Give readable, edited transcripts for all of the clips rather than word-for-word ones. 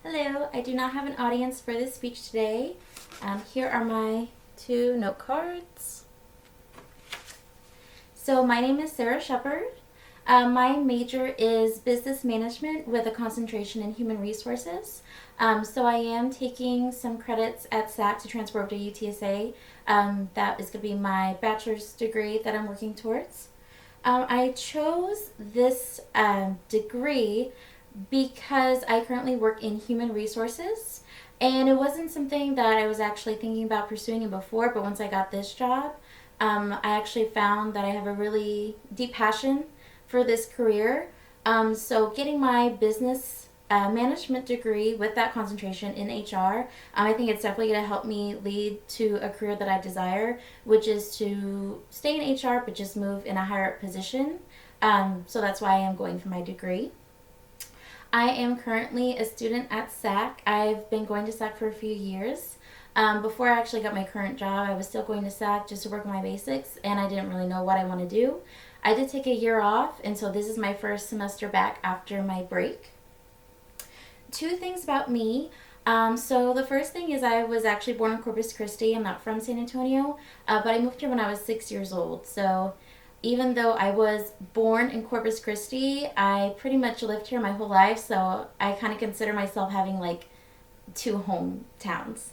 Hello, I do not have an audience for this speech today. Here are my two note cards. So my name is Sarah Shepard. My major is business management with a concentration in human resources. So I am taking some credits at SAC to transfer over to UTSA. That is going to be my bachelor's degree that I'm working towards. I chose this degree because I currently work in human resources, and it wasn't something that I was actually thinking about pursuing before, but once I got this job, I actually found that I have a really deep passion for this career. So getting my business management degree with that concentration in HR, I think it's definitely going to help me lead to a career that I desire, which is to stay in HR but just move in a higher up position. So that's why I am going for my degree. I am currently a student at SAC. I've been going to SAC for a few years. Before I actually got my current job, I was still going to SAC just to work my basics, and I didn't really know what I want to do. I did take a year off, and so this is my first semester back after my break. Two things about me. So the first thing is I was actually born in Corpus Christi. I'm not from San Antonio, but I moved here when I was 6 years old. So even though I was born in Corpus Christi, I pretty much lived here my whole life. So I kind of consider myself having like two hometowns.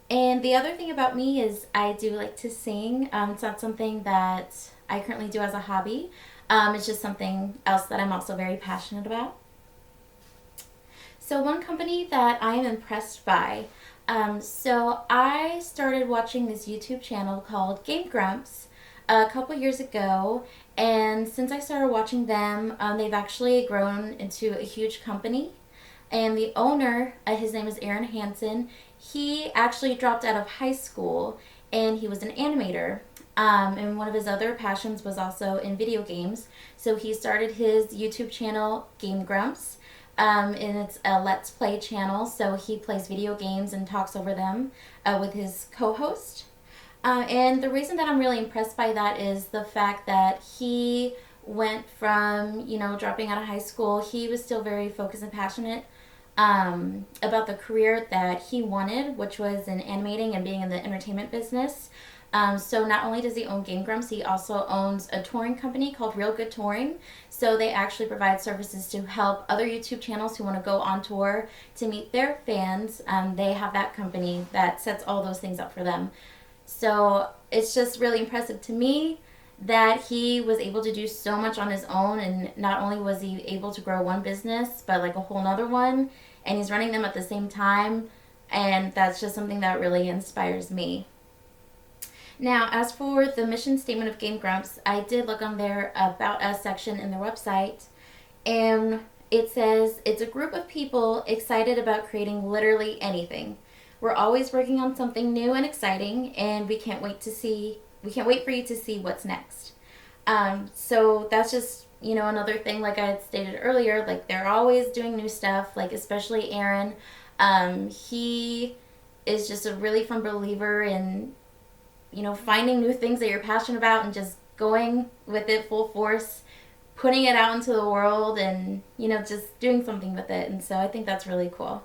And the other thing about me is I do like to sing. It's not something that I currently do as a hobby. It's just something else that I'm also very passionate about. So one company that I am impressed by. So I started watching this YouTube channel called Game Grumps a couple years ago, and since I started watching them, they've actually grown into a huge company. And the owner, his name is Aaron Hansen. He actually dropped out of high school, and he was an animator. And one of his other passions was also in video games. So he started his YouTube channel, Game Grumps. And it's a Let's Play channel, so he plays video games and talks over them with his co-host. And the reason that I'm really impressed by that is the fact that he went from, dropping out of high school, he was still very focused and passionate about the career that he wanted, which was in animating and being in the entertainment business. So not only does he own Game Grumps, he also owns a touring company called Real Good Touring. So they actually provide services to help other YouTube channels who want to go on tour to meet their fans. They have that company that sets all those things up for them. So it's just really impressive to me that he was able to do so much on his own, and not only was he able to grow one business, but like a whole nother one, and he's running them at the same time, and that's just something that really inspires me. Now, as for the mission statement of Game Grumps, I did look on their About Us section in their website, and it says, it's a group of people excited about creating literally anything. We're always working on something new and exciting, and we can't wait for you to see what's next. So that's just, another thing, like I had stated earlier, like they're always doing new stuff, like especially Aaron. He is just a really firm believer in, finding new things that you're passionate about and just going with it full force, putting it out into the world and, just doing something with it. And so I think that's really cool.